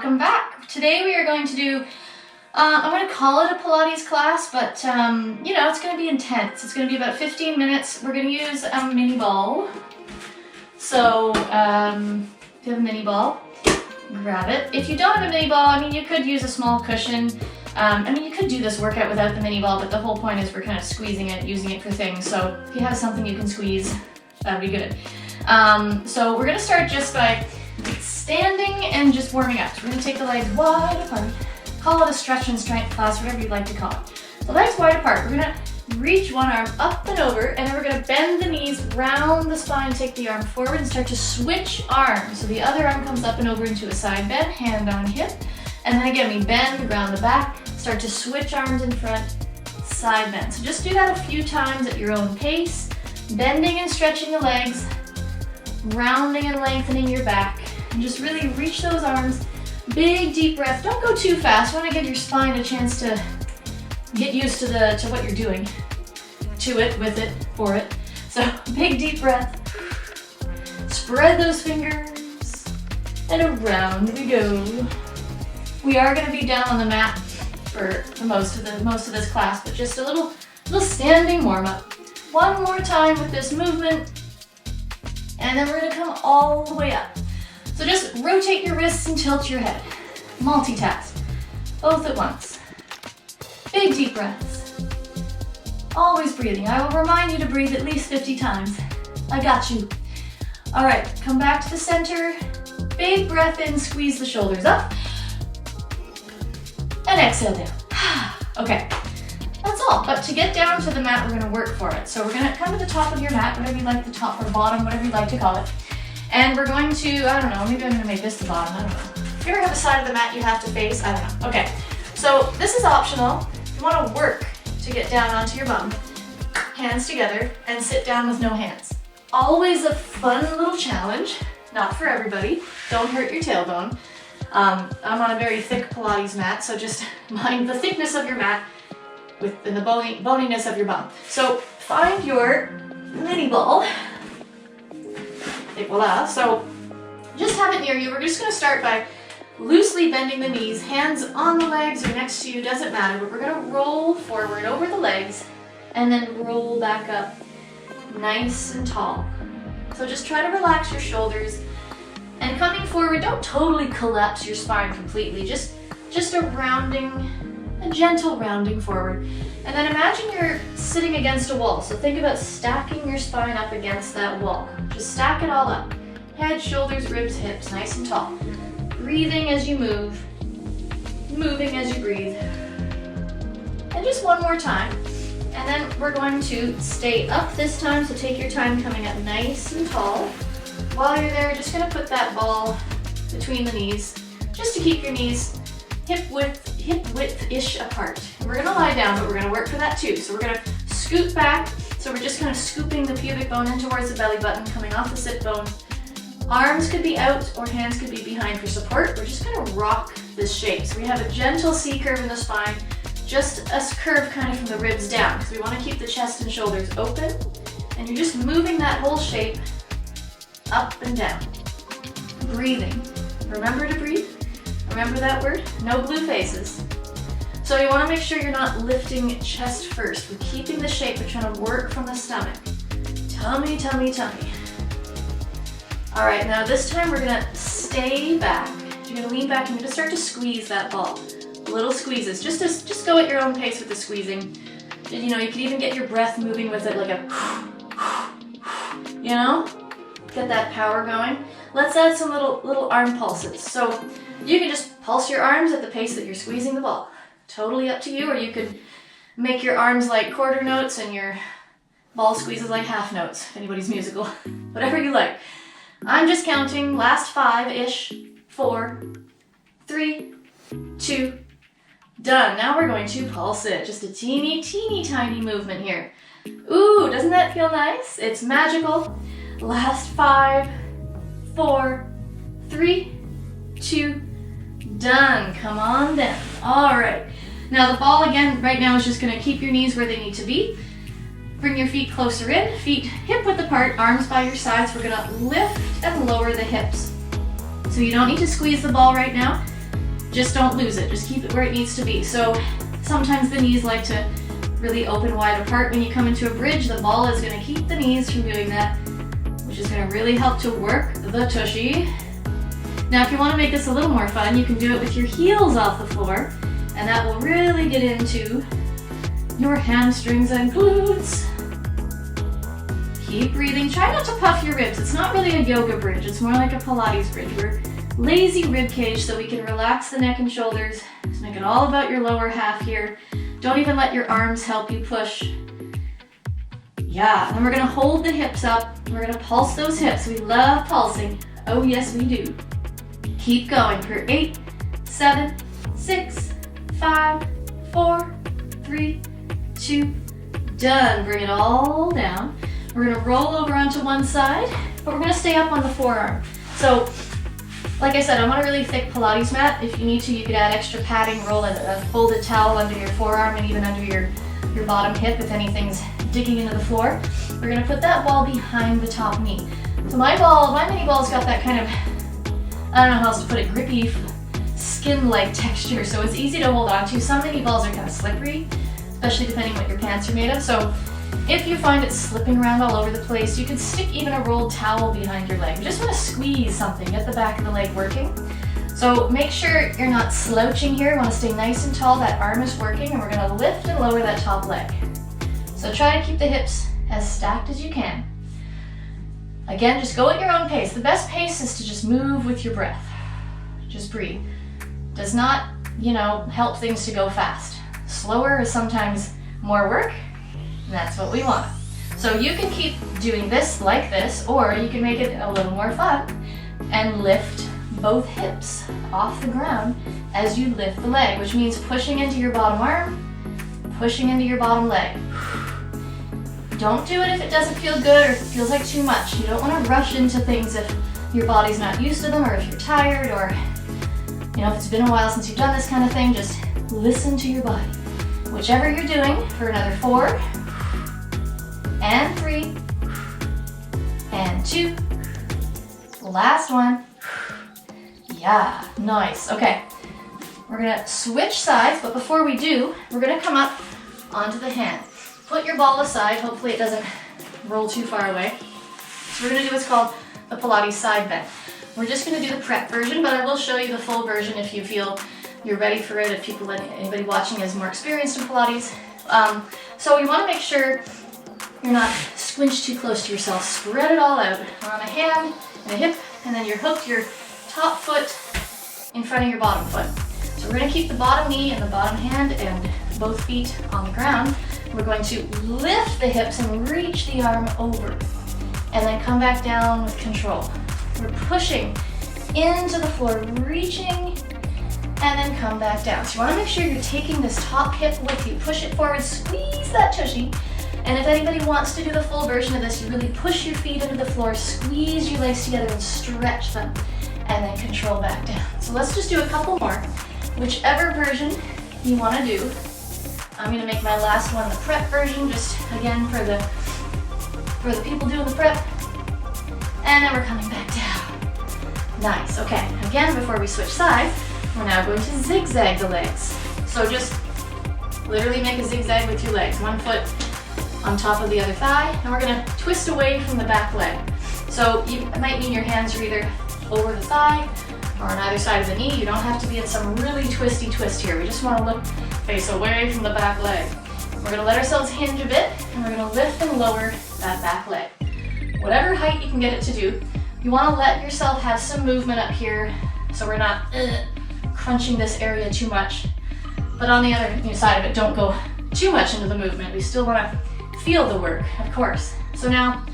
welcome back. Today we are going to do, I'm going to call it a Pilates class, but you know, it's going to be intense. It's going to be about 15 minutes. We're going to use a mini ball. So, if you have a mini ball, grab it. If you don't have a mini ball, I mean, you could use a small cushion. I mean, you could do this workout without the mini ball, but the whole point is we're kind of squeezing it, using it for things. So if you have something you can squeeze, that would be good. So we're going to start just by standing and just warming up. So we're going to take the legs wide apart. Call it a stretch and strength class, whatever you'd like to call it. The legs wide apart. We're going to reach one arm up and over, and then we're going to bend the knees round the spine, take the arm forward and start to switch arms. So the other arm comes up and over into a side bend, hand on hip. And then again, we bend around the back, start to switch arms in front, side bend. So just do that a few times at your own pace, bending and stretching the legs, rounding and lengthening your back, and just really reach those arms. Big deep breath. Don't go too fast. You want to give your spine a chance to get used to what you're doing. To it, with it, for it. So big deep breath. Spread those fingers, and around we go. We are going to be down on the mat for most of this class, but just a little standing warm up. One more time with this movement, and then we're going to come all the way up. So just rotate your wrists and tilt your head. Multitask, both at once. Big deep breaths. Always breathing. I will remind you to breathe at least 50 times. I got you. All right, come back to the center. Big breath in, squeeze the shoulders up. And exhale down. Okay, that's all. But to get down to the mat, we're going to work for it. So we're going to come to the top of your mat, whatever you like, the top or bottom, whatever you'd like to call it. And we're going to, I don't know, maybe I'm going to make this the bottom, I don't know. If you ever have a side of the mat you have to face, I don't know. Okay, so this is optional. If you want to work to get down onto your bum, hands together, and sit down with no hands. Always a fun little challenge, not for everybody. Don't hurt your tailbone. I'm on a very thick Pilates mat, so just mind the thickness of your mat and the boniness of your bum. So find your mini ball. Et voila. So just have it near you. We're just going to start by loosely bending the knees, hands on the legs or next to you, doesn't matter, but we're going to roll forward over the legs and then roll back up nice and tall. So just try to relax your shoulders. And coming forward, don't totally collapse your spine completely, just a rounding, a gentle rounding forward. And then imagine you're sitting against a wall. So think about stacking your spine up against that wall. Just stack it all up. Head, shoulders, ribs, hips, nice and tall. Breathing as you move, moving as you breathe. And just one more time. And then we're going to stay up this time, so take your time coming up nice and tall. While you're there, just going to put that ball between the knees, just to keep your knees hip width-ish apart. And we're going to lie down, but we're going to work for that too. So we're going to scoot back. So we're just kind of scooping the pubic bone in towards the belly button, coming off the sit bone. Arms could be out or hands could be behind for support. We're just going to rock this shape. So we have a gentle C curve in the spine, just a curve kind of from the ribs down, because we want to keep the chest and shoulders open. And you're just moving that whole shape up and down. Breathing. Remember to breathe. Remember that word? No blue faces. So you want to make sure you're not lifting chest first. We're keeping the shape. We're trying to work from the stomach. Tummy, tummy, tummy. All right, now this time we're going to stay back. You're going to lean back and you're going to start to squeeze that ball. Little squeezes. Just go at your own pace with the squeezing. You know, you can even get your breath moving with it like a, you know? Get that power going. Let's add some little arm pulses. So you can just pulse your arms at the pace that you're squeezing the ball. Totally up to you, or you could make your arms like quarter notes and your ball squeezes like half notes, if anybody's musical. Whatever you like. I'm just counting, last 5-ish, 4, 3, 2, done. Now we're going to pulse it. Just a teeny tiny movement here. Ooh, doesn't that feel nice? It's magical. Last 5, 4, 3, 2, done. Come on down. All right. Now the ball again right now is just going to keep your knees where they need to be. Bring your feet closer in, feet hip width apart, arms by your sides. We're going to lift and lower the hips. So you don't need to squeeze the ball right now. Just don't lose it. Just keep it where it needs to be. So sometimes the knees like to really open wide apart. When you come into a bridge, the ball is going to keep the knees from doing that, which is going to really help to work the tushy. Now, if you want to make this a little more fun, you can do it with your heels off the floor, and that will really get into your hamstrings and glutes. Keep breathing. Try not to puff your ribs. It's not really a yoga bridge. It's more like a Pilates bridge. We're lazy rib cage so we can relax the neck and shoulders. Just make it all about your lower half here. Don't even let your arms help you push. Yeah, and then we're gonna hold the hips up. We're gonna pulse those hips. We love pulsing. Oh yes, we do. Keep going for 8, 7, 6, 5, 4, 3, 2, done. Bring it all down. We're gonna roll over onto one side, but we're gonna stay up on the forearm. So, like I said, I'm on a really thick Pilates mat. If you need to, you could add extra padding, roll a folded towel under your forearm and even under your bottom hip if anything's digging into the floor. We're gonna put that ball behind the top knee. So my mini ball's got that kind of, I don't know how else to put it, grippy, skin-like texture, so it's easy to hold on to. Some mini balls are kind of slippery, especially depending what your pants are made of. So if you find it slipping around all over the place, you could stick even a rolled towel behind your leg. You just want to squeeze something, get the back of the leg working. So make sure you're not slouching here. You want to stay nice and tall. That arm is working, and we're going to lift and lower that top leg. So try to keep the hips as stacked as you can. Again, just go at your own pace. The best pace is to just move with your breath. Just breathe. Does not, help things to go fast. Slower is sometimes more work, and that's what we want. So you can keep doing this like this, or you can make it a little more fun and lift both hips off the ground as you lift the leg, which means pushing into your bottom arm, pushing into your bottom leg. Don't do it if it doesn't feel good or if it feels like too much. You don't want to rush into things if your body's not used to them or if you're tired or, if it's been a while since you've done this kind of thing. Just listen to your body. Whichever you're doing for another 4 and 3 and 2. Last one. Yeah, nice. Okay, we're gonna switch sides, but before we do, we're gonna come up onto the hand. Put your ball aside, hopefully it doesn't roll too far away. So we're gonna do what's called the Pilates side bend. We're just gonna do the prep version, but I will show you the full version if you feel you're ready for it, if anybody watching is more experienced in Pilates. So you wanna make sure you're not squinched too close to yourself. Spread it all out on a hand and a hip, and then you're hooked your top foot in front of your bottom foot. So we're gonna keep the bottom knee and the bottom hand and both feet on the ground. We're going to lift the hips and reach the arm over, and then come back down with control. We're pushing into the floor, reaching, and then come back down. So you wanna make sure you're taking this top hip with you. Push it forward, squeeze that tushy. And if anybody wants to do the full version of this, you really push your feet into the floor, squeeze your legs together and stretch them, and then control back down. So let's just do a couple more. Whichever version you wanna do. I'm gonna make my last one the prep version, just again for the people doing the prep. And then we're coming back down. Nice, okay. Again, before we switch sides, we're now going to zigzag the legs. So just literally make a zigzag with your legs. One foot on top of the other thigh, and we're gonna twist away from the back leg. So it might mean your hands are either over the thigh or on either side of the knee. You don't have to be in some really twisty twist here. We just wanna look face away from the back leg. We're gonna let ourselves hinge a bit, and we're gonna lift and lower that back leg. Whatever height you can get it to do, you wanna let yourself have some movement up here so we're not crunching this area too much. But on the other side of it, don't go too much into the movement. We still wanna feel the work, of course. So now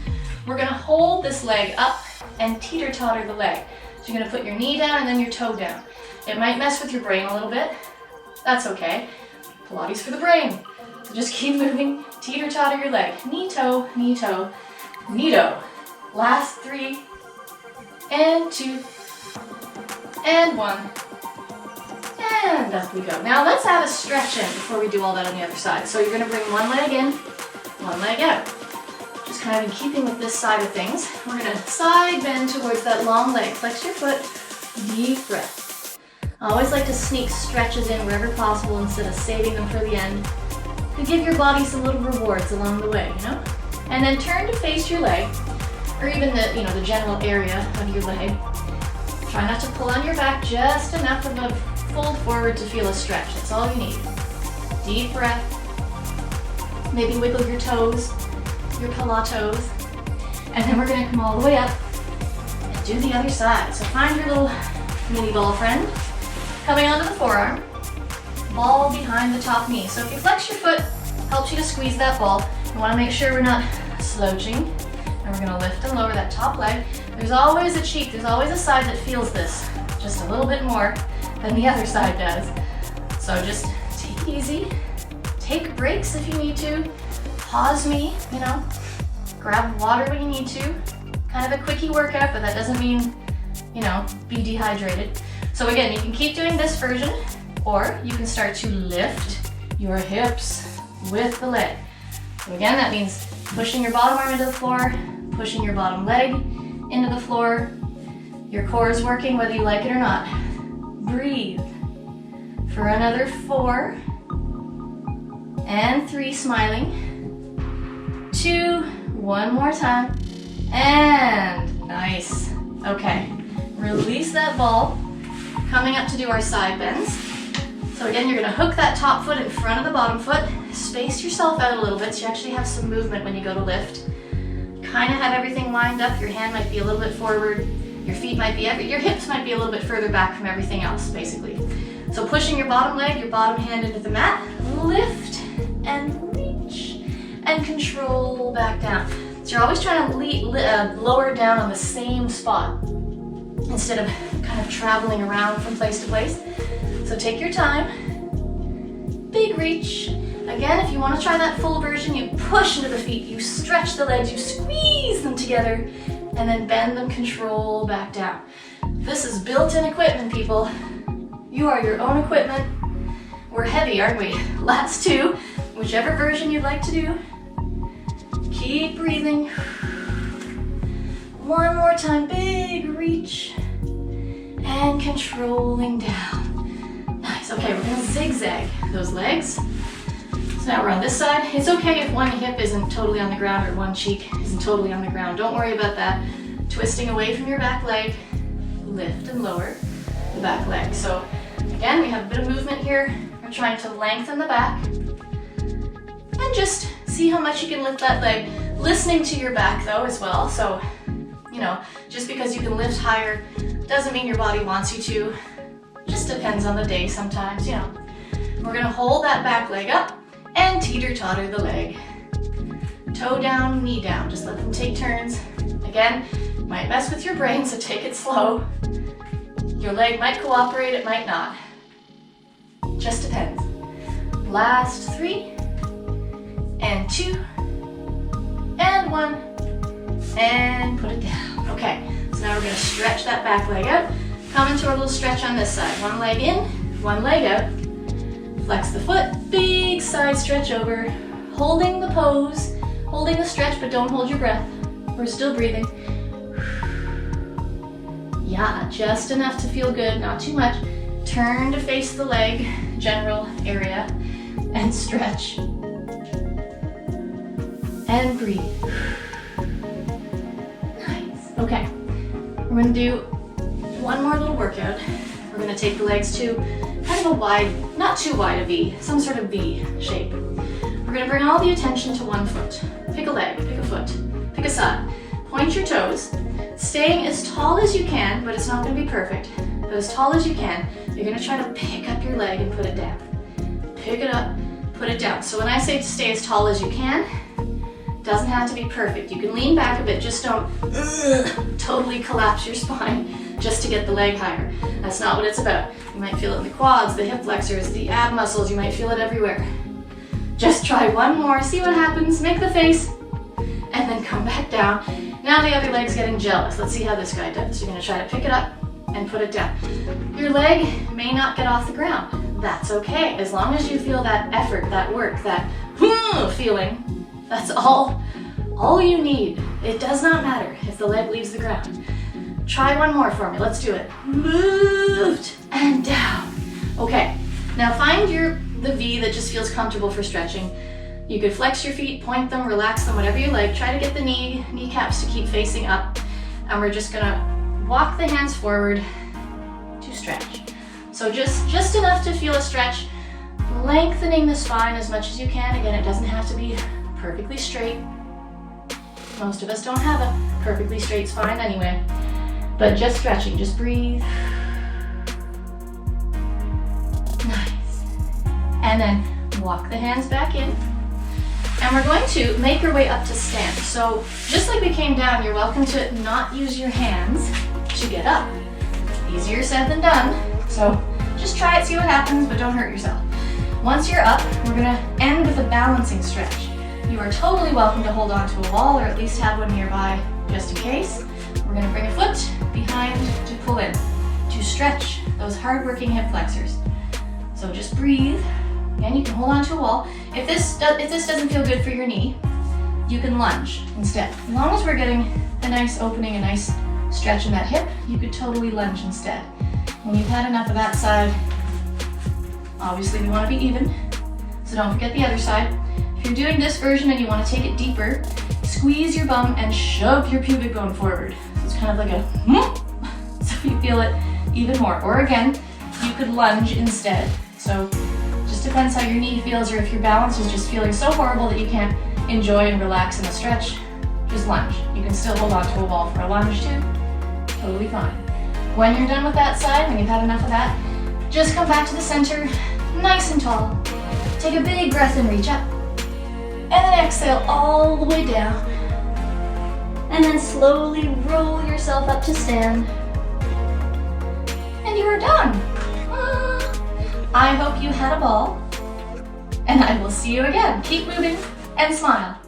we're gonna hold this leg up and teeter-totter the leg. So you're gonna put your knee down and then your toe down. It might mess with your brain a little bit. That's okay. Pilates for the brain. So just keep moving, teeter-totter your leg. Knee-toe, knee-toe, knee-toe. Last 3, and 2, and 1, and up we go. Now let's add a stretch in before we do all that on the other side. So you're gonna bring one leg in, one leg out. Just kind of in keeping with this side of things, we're gonna side bend towards that long leg. Flex your foot, deep breath. I always like to sneak stretches in wherever possible instead of saving them for the end. To give your body some little rewards along the way, you know? And then turn to face your leg, or even the, the general area of your leg. Try not to pull on your back, just enough of a fold forward to feel a stretch. That's all you need. Deep breath. Maybe wiggle your toes, your pilates. And then we're gonna come all the way up and do the other side. So find your little mini ball friend. Coming onto the forearm, ball behind the top knee. So if you flex your foot, helps you to squeeze that ball. You wanna make sure we're not slouching. And we're gonna lift and lower that top leg. There's always a cheek, there's always a side that feels this just a little bit more than the other side does. So just take it easy. Take breaks if you need to. Pause me, grab water when you need to. Kind of a quickie workout, but that doesn't mean, be dehydrated. So again, you can keep doing this version, or you can start to lift your hips with the leg. So again, that means pushing your bottom arm into the floor, pushing your bottom leg into the floor. Your core is working whether you like it or not. Breathe for another 4 and 3, smiling. 2, one more time, and nice. Okay, release that ball. Coming up to do our side bends. So again, you're gonna hook that top foot in front of the bottom foot, space yourself out a little bit so you actually have some movement when you go to lift. Kind of have everything lined up. Your hand might be a little bit forward, your feet might be, your hips might be a little bit further back from everything else, basically. So pushing your bottom leg, your bottom hand into the mat, lift and reach and control back down. So you're always trying to lower down on the same spot instead of kind of traveling around from place to place. So take your time, big reach. Again, if you want to try that full version, you push into the feet, you stretch the legs, you squeeze them together, and then bend them, control back down. This is built-in equipment, people. You are your own equipment. We're heavy, aren't we? Last 2, whichever version you'd like to do. Keep breathing. One more time, big reach. And controlling down. Nice, okay, we're gonna zigzag those legs. So now we're on this side. It's okay if one hip isn't totally on the ground or one cheek isn't totally on the ground. Don't worry about that. Twisting away from your back leg, lift and lower the back leg. So again, we have a bit of movement here. We're trying to lengthen the back. And just see how much you can lift that leg. Listening to your back though as well. So, just because you can lift higher doesn't mean your body wants you to. Just depends on the day sometimes, We're gonna hold that back leg up and teeter-totter the leg. Toe down, knee down. Just let them take turns. Again, might mess with your brain, so take it slow. Your leg might cooperate, it might not. Just depends. Last 3, and 2, and 1, and put it down. Okay, so now we're gonna stretch that back leg out. Come into our little stretch on this side. One leg in, one leg out. Flex the foot, big side stretch over. Holding the pose, holding the stretch, but don't hold your breath. We're still breathing. Yeah, just enough to feel good, not too much. Turn to face the leg, general area, and stretch. And breathe. Nice. Okay, we're gonna do one more little workout. We're gonna take the legs to kind of a wide, not too wide a V, some sort of V shape. We're gonna bring all the attention to one foot. Pick a leg, pick a foot, pick a side. Point your toes, staying as tall as you can, but it's not gonna be perfect. But as tall as you can, you're gonna try to pick up your leg and put it down. Pick it up, put it down. So when I say to stay as tall as you can, doesn't have to be perfect. You can lean back a bit, just don't totally collapse your spine just to get the leg higher. That's not what it's about. You might feel it in the quads, the hip flexors, the ab muscles, you might feel it everywhere. Just try one more, see what happens, make the face, and then come back down. Now the other leg's getting jealous. Let's see how this guy does. You're gonna try to pick it up and put it down. Your leg may not get off the ground. That's okay, as long as you feel that effort, that work, that feeling. That's all you need. It does not matter if the leg leaves the ground. Try one more for me. Let's do it. Moved and down. Okay, now find the V that just feels comfortable for stretching. You could flex your feet, point them, relax them, whatever you like. Try to get the kneecaps to keep facing up. And we're just gonna walk the hands forward to stretch. So just enough to feel a stretch, lengthening the spine as much as you can. Again, it doesn't have to be perfectly straight. Most of us don't have a perfectly straight spine anyway. But just stretching, just breathe. Nice. And then walk the hands back in. And we're going to make our way up to stand. So just like we came down, you're welcome to not use your hands to get up. Easier said than done. So just try it, see what happens, but don't hurt yourself. Once you're up, we're gonna end with a balancing stretch. You are totally welcome to hold on to a wall or at least have one nearby just in case. We're gonna bring a foot behind to pull in, to stretch those hard-working hip flexors. So just breathe. Again, you can hold on to a wall. If this doesn't feel good for your knee, you can lunge instead. As long as we're getting a nice opening, a nice stretch in that hip, you could totally lunge instead. When you've had enough of that side, obviously we want to be even, so don't forget the other side. If you're doing this version and you want to take it deeper, squeeze your bum and shove your pubic bone forward. So it's kind of like a so you feel it even more. Or again, you could lunge instead. So just depends how your knee feels, or if your balance is just feeling so horrible that you can't enjoy and relax in the stretch, just lunge. You can still hold on to a wall for a lunge too. Totally fine. When you're done with that side, when you've had enough of that, just come back to the center, nice and tall. Take a big breath and reach up. And then exhale all the way down. And then slowly roll yourself up to stand. And you are done. I hope you had a ball. And I will see you again. Keep moving and smile.